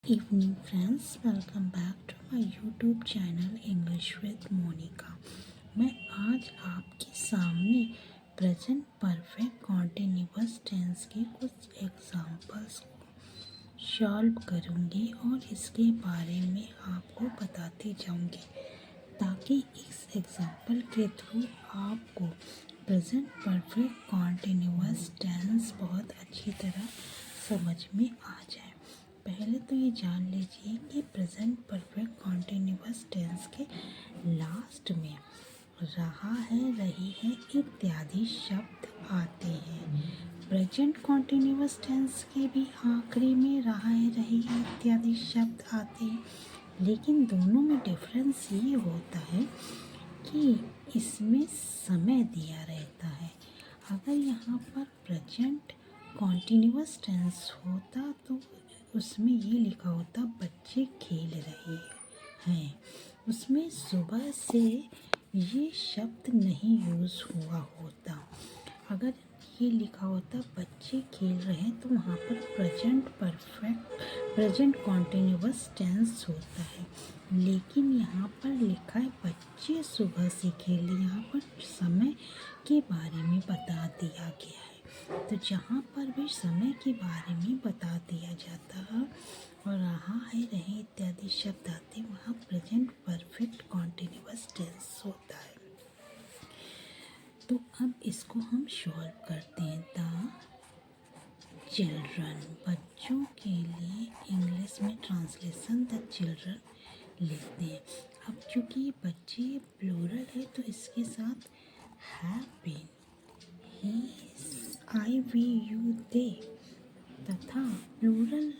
Evening friends, welcome back to my YouTube channel English with Monica। मैं आज आपके सामने प्रेजेंट परफेक्ट कॉन्टिन्यूअस टेंस के कुछ एग्जांपल्स को सॉल्व करूँगी और इसके बारे में आपको बताती जाऊँगी ताकि इस एग्जांपल के थ्रू आपको प्रेजेंट परफेक्ट कॉन्टिन्यूअस टेंस बहुत अच्छी तरह समझ में आ जाए। पहले तो ये जान लीजिए कि प्रेजेंट परफेक्ट कॉन्टिन्यूअस टेंस के लास्ट में रहा है, रही है इत्यादि शब्द आते हैं। प्रेजेंट कॉन्टिन्यूअस टेंस के भी आखिरी में रहा है, रही है इत्यादि शब्द आते हैं, लेकिन दोनों में डिफरेंस ये होता है कि इसमें समय दिया रहता है। अगर यहाँ पर प्रेजेंट कॉन्टिन्यूअस टेंस होता तो उसमें ये लिखा होता बच्चे खेल रहे हैं, उसमें सुबह से ये शब्द नहीं यूज़ हुआ होता। अगर ये लिखा होता बच्चे खेल रहे हैं तो वहाँ पर प्रेजेंट कॉन्टिन्यूअस टेंस होता है, लेकिन यहाँ पर लिखा है बच्चे सुबह से खेल रहे। यहाँ पर समय के बारे में बता दिया गया है, तो जहाँ पर भी समय के बारे में बता दिया जाता है और रहा है, रहे इत्यादि शब्द आते हैं, वहाँ प्रेजेंट परफेक्ट कॉन्टिन्यूअस टेंस होता है। तो अब इसको हम सॉल्व करते हैं। द चिल्ड्रन, बच्चों के लिए इंग्लिश में ट्रांसलेशन द चिल्ड्रन लिखते हैं। अब चूँकि ये बच्चे प्लूरल है तो इसके साथ have been, he, I, we, you, they तथा प्लूरल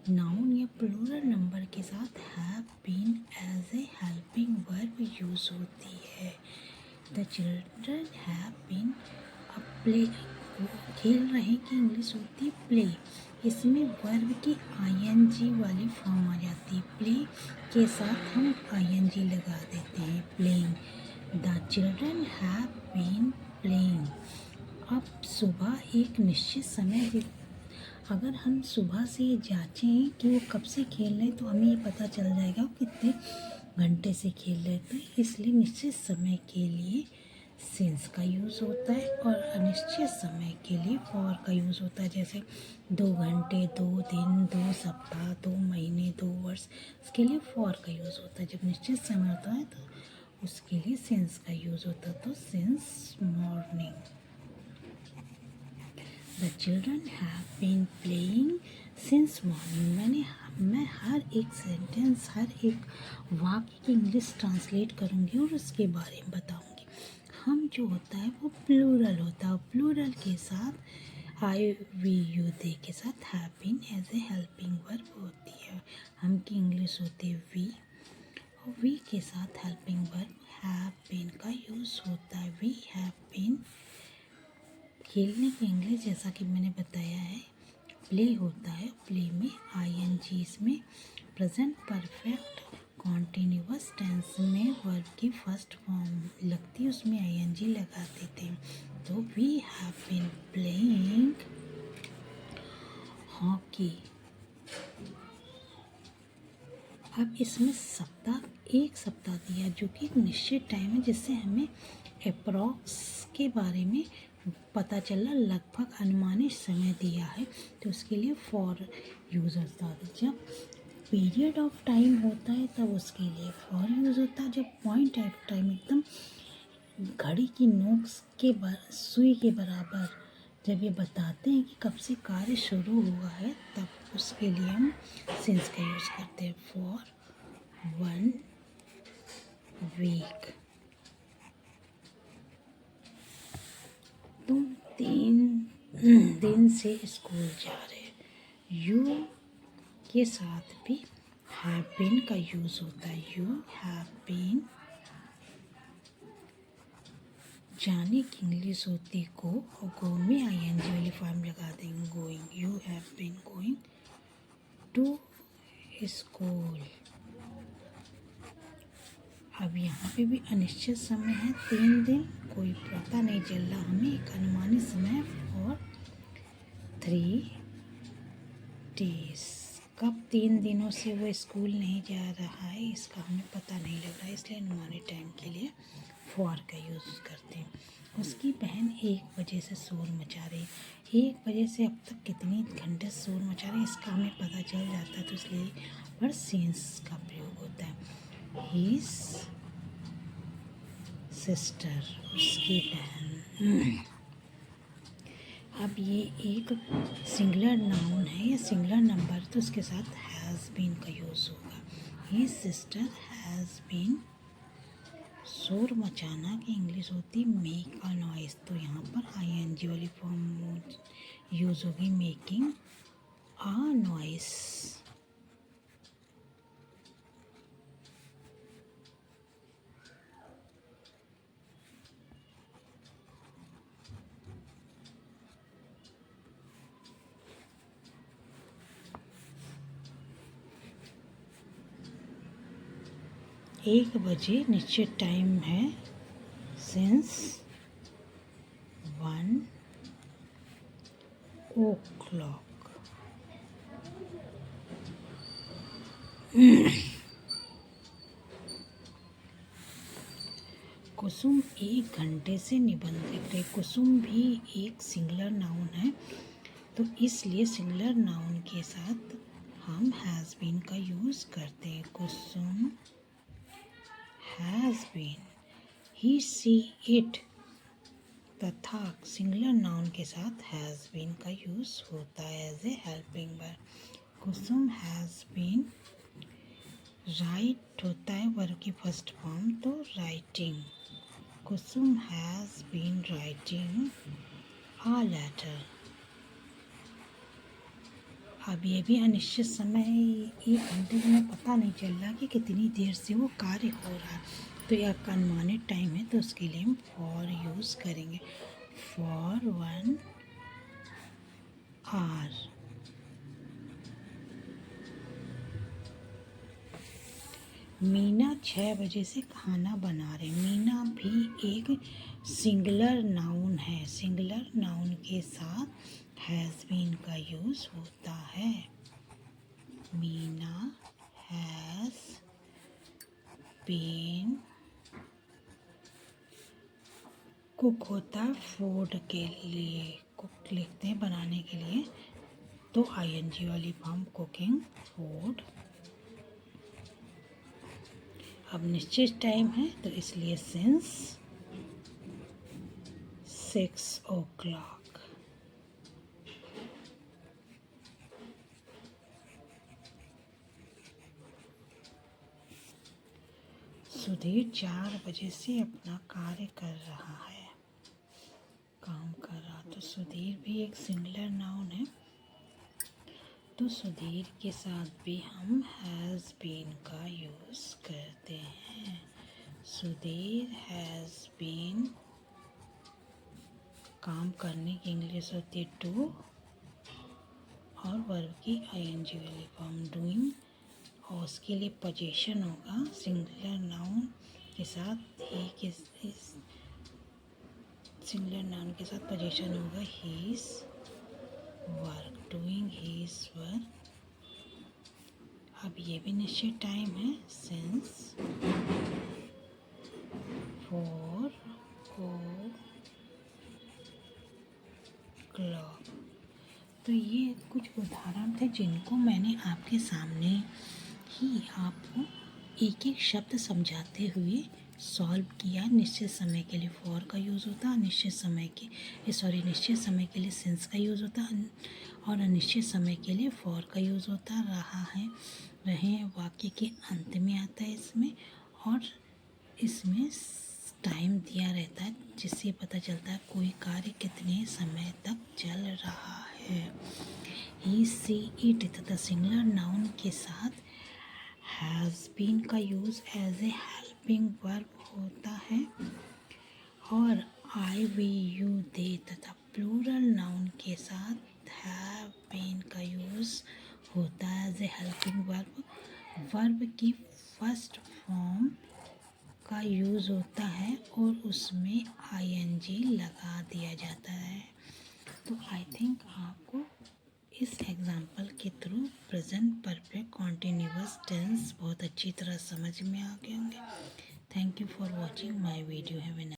नाउन या प्लूरल नंबर के साथ have been as a helping verb use होती है। The children have been a play, खेल रहे की इंग्लिश होती है प्ले। इसमें वर्ब की आईएनजी वाली फॉर्म आ जाती है, प्ले के साथ हम आईएनजी लगा देते हैं, playing. The children have been playing. अब सुबह एक निश्चित समय, अगर हम सुबह से जांचें कि वो कब से खेल रहे हैं तो हमें ये पता चल जाएगा वो कितने घंटे से खेल रहे थे। इसलिए निश्चित समय के लिए सिंस का यूज़ होता है और अनिश्चित समय के लिए फॉर का यूज़ होता है। जैसे 2 घंटे, 2 दिन, 2 सप्ताह, 2 महीने, 2 वर्ष, इसके लिए फॉर का यूज़ होता है। जब निश्चित समय होता है तो उसके लिए सिंस का यूज़ होता है, तो since morning. The children have been playing since morning. मैं हर एक सेंटेंस, हर एक वाक्य की इंग्लिश ट्रांसलेट करूँगी और उसके बारे में बताऊँगी। हम जो होता है वो प्लूरल होता है, प्लूरल के साथ आई, वी, यू, दे के साथ have been as a helping verb होती है। हम की इंग्लिश होती है वी, और वी के साथ हेल्पिंग वर्ब हैव बीन का यूज़ होता है। We have been. खेलने की इंग्लिश जैसा कि मैंने बताया है प्ले होता है, प्ले में आईएनजी, इसमें प्रेजेंट परफेक्ट कॉन्टिन्यूअस टेंस में वर्ब की फर्स्ट फॉर्म लगती है, उसमें आईएनजी लगा देते हैं। तो we have been playing hockey. अब इसमें सप्ताह, एक सप्ताह दिया जो कि एक निश्चित टाइम है, जिससे हमें अप्रॉक्स के बारे में पता चला, लगभग अनुमानित समय दिया है, तो उसके लिए फॉर यूज़ होता है। जब पीरियड ऑफ टाइम होता है तब उसके लिए फॉर यूज़ होता है। जब पॉइंट ऑफ टाइम एकदम घड़ी की नोक के सुई के बराबर जब ये बताते हैं कि कब से कार्य शुरू हुआ है, तब उसके लिए हम सिंस का यूज़ करते हैं, फॉर 1 वीक। तुम 3 दिन से स्कूल जा रहे। यू के साथ भी हैव बीन का यूज़ होता है। You have been. जाने की इंग्लिश होती गो, और गो में आईएनजी वाली फॉर्म लगा देंगे, going. You have been going to school. अब यहाँ पे भी अनिश्चित समय है, 3 दिन, कोई पता नहीं चल रहा हमें, एक अनुमानित समय और 3 डेज। कब 3 दिनों से वो स्कूल नहीं जा रहा है, इसका हमें पता नहीं लग रहा है, इसलिए अनुमानित टाइम के लिए फॉर का यूज़ करते हैं। उसकी बहन 1 बजे से शोर मचा रही, 1 बजे से अब तक कितनी घंटे शोर मचा रही इसका हमें पता चल जाता है, तो इसलिए पर सिंस का प्रयोग होता है। हीज सिस्टर, उसकी बहन। अब ये एक सिंगुलर नाउन है या सिंगुलर नंबर, तो उसके साथ हैज़ बीन का यूज़ होगा। हीज सिस्टर हैज़ बीन, शोर मचाना की इंग्लिश होती मेक अ नॉइस, तो यहाँ पर आईएनजी वाली फॉर्म यूज़ होगी, मेकिंग अ नॉइस। 1 बजे निश्चित टाइम है, सिंस 1 o'clock। कुसुम 1 घंटे से निबंध लिख रहे। कुसुम भी एक सिंगुलर नाउन है, तो इसलिए सिंगुलर नाउन के साथ हम हैज़ बीन का यूज़ करते हैं। Kusum has been, he she it तथा सिंगुलर नाउन के साथ हैज़ बीन का यूज़ होता है as a helping verb. Kusum has been, write होता है वर्ब की फर्स्ट फॉर्म, तो writing. Kusum has been writing a letter. अब ये भी अनिश्चित समय, 1 घंटे में पता नहीं चल रहा कि कितनी देर से वो कार्य हो रहा है, तो यह का अनुमानित टाइम है, तो उसके लिए हम फॉर यूज़ करेंगे। For 1 hour. मीना 6 बजे से खाना बना रहे। मीना भी एक सिंगुलर नाउन है, सिंगुलर नाउन के साथ हैज़ बीन का यूज़ होता है। मीना हैज़ बीन, कुक होता है फूड के लिए, कुक लिखते हैं बनाने के लिए, तो आईएनजी वाली फॉर्म कुकिंग फूड। अब निश्चित टाइम है, तो इसलिए सिंस 6 o'clock। सुधीर 4 बजे से अपना कार्य कर रहा है, काम कर रहा, तो सुधीर भी एक सिंगुलर नाउन है, तो सुधीर के साथ भी हम हैज़ बीन का यूज़ करते हैं। सुधीर हैज़ बीन, काम करने की इंग्लिश होती है डू, और वर्ब की आईएनजी वाली फॉर्म डूइंग, और उसके लिए पोजीशन होगा सिंगुलर नाउन के साथ ही के सिंगुलर नाउन के साथ पोजीशन होगा his work, doing his work. अब ये भी निश्चित टाइम है, सिंस 4 o'clock। तो ये कुछ उदाहरण थे जिनको मैंने आपके सामने ही आपको एक एक शब्द समझाते हुए सॉल्व किया। निश्चित समय के लिए फॉर का यूज़ होता है, निश्चित समय के लिए सिंस का यूज़ होता है, और अनिश्चित समय के लिए फॉर का यूज़ होता रहा है। रहे वाक्य के अंत में आता है इसमें, और इसमें टाइम दिया रहता है जिससे पता चलता है कोई कार्य कितने समय तक चल रहा है। ही सी इट तथा सिंगुलर नाउन के साथ हैज़ बीन का use as a helping verb होता है, और आई वी यू दे तथा प्लूरल नाउन के साथ हैव बीन का यूज़ होता है as a helping verb. Verb की फर्स्ट फॉर्म का यूज़ होता है और उसमें आईएनजी लगा दिया जाता है। तो आई थिंक आपको इस एग्जाम्पल के through present perfect continuous tense बहुत अच्छी तरह समझ में आ गए होंगे। Thank you for watching my video. Have A